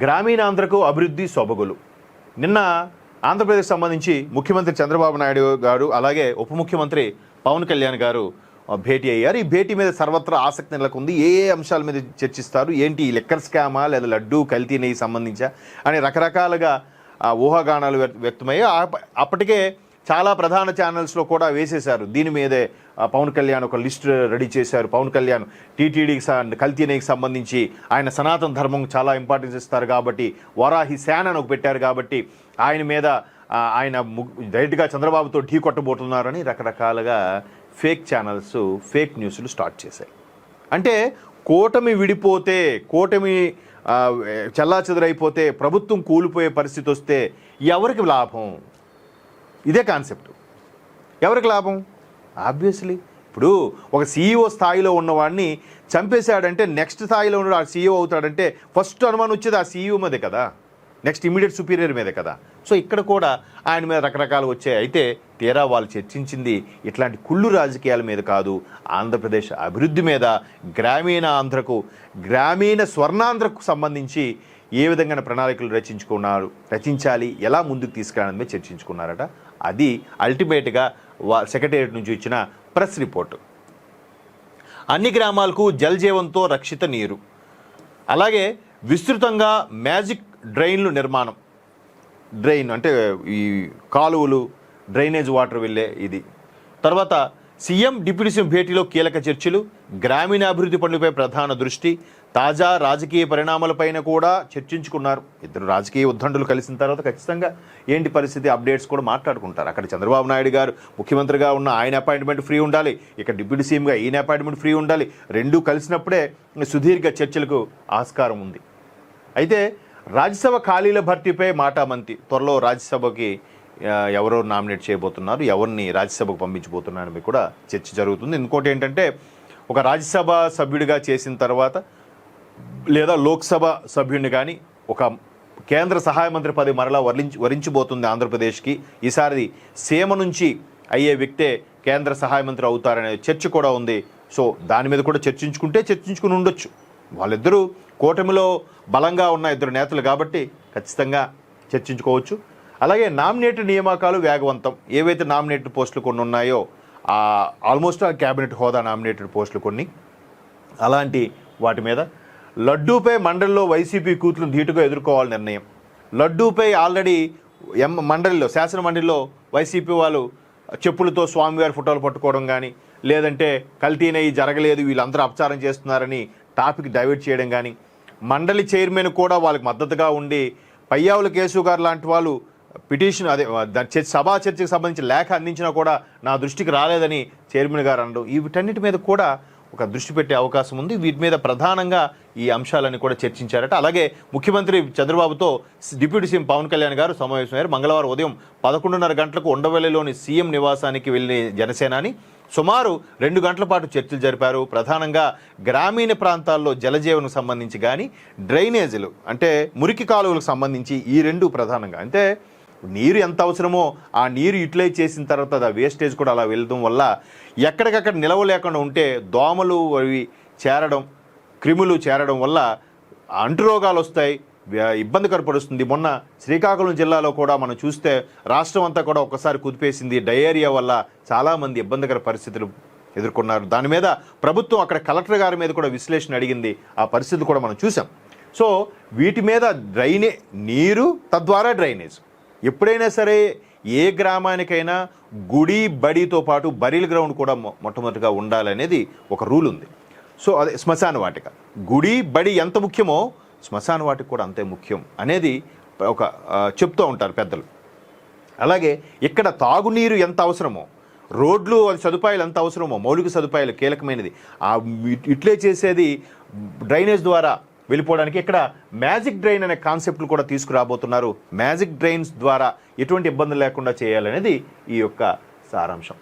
గ్రామీణాంధ్రకు అభివృద్ధి సొబగులు. నిన్న ఆంధ్రప్రదేశ్ సంబంధించి ముఖ్యమంత్రి చంద్రబాబు నాయుడు గారు అలాగే ఉప ముఖ్యమంత్రి పవన్ కళ్యాణ్ గారు భేటీ అయ్యారు. ఈ భేటీ మీద సర్వత్రా ఆసక్తి నెలకొంది. ఏ అంశాల మీద చర్చిస్తారు, ఏంటి లిక్కర్ స్కామా లేదా లడ్డూ కల్తీ నెయ్యి సంబంధించా అని రకరకాలుగా ఊహాగానాలు వ్యక్తమయ్యాయి. అప్పటికే చాలా ప్రధాన ఛానల్స్లో కూడా వేసేశారు. దీని మీదే పవన్ కళ్యాణ్ ఒక లిస్ట్ రెడీ చేశారు. పవన్ కళ్యాణ్ టీటీడీకి కల్తీ నెయ్యికి సంబంధించి ఆయన సనాతన ధర్మం చాలా ఇంపార్టెన్స్ ఇస్తారు కాబట్టి వరాహి సేన అని ఒక పెట్టారు కాబట్టి ఆయన మీద ఆయన డైరెక్ట్గా చంద్రబాబుతో ఢీ కొట్టబోతున్నారని రకరకాలుగా ఫేక్ ఛానల్స్ ఫేక్ న్యూస్లు స్టార్ట్ చేశాయి. అంటే కూటమి విడిపోతే, కూటమి చెల్లాచెదరైపోతే, ప్రభుత్వం కూలిపోయే పరిస్థితి వస్తే ఎవరికి లాభం? ఇదే కాన్సెప్ట్. ఎవరికి లాభం? ఆబ్వియస్లీ ఇప్పుడు ఒక సీఈఓ స్థాయిలో ఉన్నవాడిని చంపేశాడంటే నెక్స్ట్ స్థాయిలో ఉన్న ఆ సీఈఓ అవుతాడంటే ఫస్ట్ అనుమానం వచ్చేది ఆ సీఈఓ మీదే కదా, నెక్స్ట్ ఇమీడియట్ సుపీరియర్ మీదే కదా. సో ఇక్కడ కూడా ఆయన మీద రకరకాలు వచ్చాయి. అయితే తీరా వాళ్ళు చర్చించింది ఇట్లాంటి కుళ్ళు రాజకీయాల మీద కాదు, ఆంధ్రప్రదేశ్ అభివృద్ధి మీద, గ్రామీణ ఆంధ్రకు, గ్రామీణ స్వర్ణాంధ్రకు సంబంధించి ఏ విధంగా ప్రణాళికలు రచించాలి, ఎలా ముందుకు తీసుకురావడం మీద చర్చించుకున్నారట. అది అల్టిమేట్గా సెక్రటేరియట్ నుంచి ఇచ్చిన ప్రెస్ రిపోర్టు. అన్ని గ్రామాలకు జల్ జీవన్తో రక్షిత నీరు, అలాగే విస్తృతంగా మ్యాజిక్ డ్రైన్లు నిర్మాణం. డ్రైన్ అంటే ఈ కాలువలు, డ్రైనేజ్ వాటర్ వెళ్ళే ఇది. తర్వాత సీఎం డిప్యూటీ సీఎం భేటీలో కీలక చర్చలు, గ్రామీణాభివృద్ధి పనులపై ప్రధాన దృష్టి, తాజా రాజకీయ పరిణామాలపైన కూడా చర్చించుకున్నారు. ఇద్దరు రాజకీయ ఉద్దండులు కలిసిన తర్వాత ఖచ్చితంగా ఏంటి పరిస్థితి అప్డేట్స్ కూడా మాట్లాడుకుంటారు. అక్కడ చంద్రబాబు నాయుడు గారు ముఖ్యమంత్రిగా ఉన్న ఆయన అపాయింట్మెంట్ ఫ్రీ ఉండాలి, ఇక్కడ డిప్యూటీ సీఎంగా ఈయన అపాయింట్మెంట్ ఫ్రీ ఉండాలి. రెండూ కలిసినప్పుడే సుదీర్ఘ చర్చలకు ఆస్కారం ఉంది. అయితే రాజ్యసభ ఖాళీల భర్తీపై మాటామంతి. త్వరలో రాజ్యసభకి ఎవరో నామినేట్ చేయబోతున్నారు, ఎవరిని రాజ్యసభకు పంపించబోతున్నారని కూడా చర్చ జరుగుతుంది. ఇంకోటి ఏంటంటే ఒక రాజ్యసభ సభ్యుడిగా చేసిన తర్వాత లేదా లోక్సభ సభ్యుడిని కానీ ఒక కేంద్ర సహాయ మంత్రి పదవి మరలా వరించబోతుంది ఆంధ్రప్రదేశ్కి. ఈసారి సీమ నుంచి అయ్యే వ్యక్తే కేంద్ర సహాయ మంత్రి అవుతారనే చర్చ కూడా ఉంది. సో దాని మీద కూడా చర్చించుకుని ఉండొచ్చు. వాళ్ళిద్దరూ కూటమిలో బలంగా ఉన్న ఇద్దరు నేతలు కాబట్టి ఖచ్చితంగా చర్చించుకోవచ్చు. అలాగే నామినేటెడ్ నియామకాలు వేగవంతం. ఏవైతే నామినేటెడ్ పోస్టులు కొన్ని ఉన్నాయో ఆల్మోస్ట్ ఆ క్యాబినెట్ హోదా నామినేటెడ్ పోస్టులు కొన్ని, అలాంటి వాటి మీద లడ్డూపై మండలిలో వైసీపీ కూతులను ధీటుగా ఎదుర్కోవాలని నిర్ణయం. లడ్డూపై ఆల్రెడీ మండలిలో శాసన మండలిలో వైసీపీ వాళ్ళు చెప్పులతో స్వామివారి ఫోటోలు పట్టుకోవడం కానీ, లేదంటే కల్తీనయ్యి జరగలేదు వీళ్ళందరూ అపచారం చేస్తున్నారని టాపిక్ డైవర్ట్ చేయడం కానీ, మండలి చైర్మన్ కూడా వాళ్ళకి మద్దతుగా ఉండి పయ్యావుల కేశవ్ గారు లాంటి వాళ్ళు పిటిషన్ సభా చర్చకు సంబంధించి లేఖ అందించినా కూడా నా దృష్టికి రాలేదని చైర్మన్ గారు అనడం, వీటన్నిటి మీద కూడా ఒక దృష్టి పెట్టే అవకాశం ఉంది. వీటి మీద ప్రధానంగా ఈ అంశాలని కూడా చర్చించారట. అలాగే ముఖ్యమంత్రి చంద్రబాబుతో డిప్యూటీ సీఎం పవన్ కళ్యాణ్ గారు సమావేశమయ్యారు. మంగళవారం ఉదయం 11:30 గంటలకు ఉండవల్లిలోని సీఎం నివాసానికి వెళ్ళిన జనసేనాని సుమారు 2 గంటల పాటు చర్చలు జరిపారు. ప్రధానంగా గ్రామీణ ప్రాంతాల్లో జలజీవనకు సంబంధించి కానీ, డ్రైనేజీలు అంటే మురికి కాలువలకు సంబంధించి ఈ రెండు ప్రధానంగా. అంటే నీరు ఎంత అవసరమో ఆ నీరు యూటిలైజ్ చేసిన తర్వాత ఆ వేస్టేజ్ కూడా అలా వెళ్ళడం వల్ల ఎక్కడికక్కడ నిలవ లేకుండా ఉంటే దోమలు అవి చేరడం, క్రిములు చేరడం వల్ల అంటురోగాలు వస్తాయి, ఇబ్బందికర పడుస్తుంది. మొన్న శ్రీకాకుళం జిల్లాలో కూడా మనం చూస్తే రాష్ట్రం అంతా కూడా ఒక్కసారి కుదిపేసింది. డయేరియా వల్ల చాలామంది ఇబ్బందికర పరిస్థితులు ఎదుర్కొన్నారు. దాని మీద ప్రభుత్వం అక్కడ కలెక్టర్ గారి మీద కూడా విశ్లేషణ అడిగింది. ఆ పరిస్థితి కూడా మనం చూసాం. సో వీటి మీద నీరు తద్వారా డ్రైనేజ్. ఎప్పుడైనా సరే ఏ గ్రామానికైనా గుడి బడితో పాటు బరీల్ గ్రౌండ్ కూడా మొట్టమొదటిగా ఉండాలనేది ఒక రూల్ ఉంది. సో అదే శ్మశాన వాటిక, గుడి బడి ఎంత ముఖ్యమో శ్మశాన వాటిక కూడా అంతే ముఖ్యం అనేది ఒక చెప్తూ ఉంటారు పెద్దలు. అలాగే ఇక్కడ తాగునీరు ఎంత అవసరమో, రోడ్లు సదుపాయాలు ఎంత అవసరమో, మౌలిక సదుపాయాలు కీలకమైనది. ఇట్లే చేసేది డ్రైనేజ్ ద్వారా వెళ్ళిపోవడానికి ఇక్కడ మ్యాజిక్ డ్రైన్ అనే కాన్సెప్ట్లు కూడా తీసుకురాబోతున్నారు. మ్యాజిక్ డ్రైన్స్ ద్వారా ఎటువంటి ఇబ్బందులు లేకుండా చేయాలనేది ఈ యొక్క సారాంశం.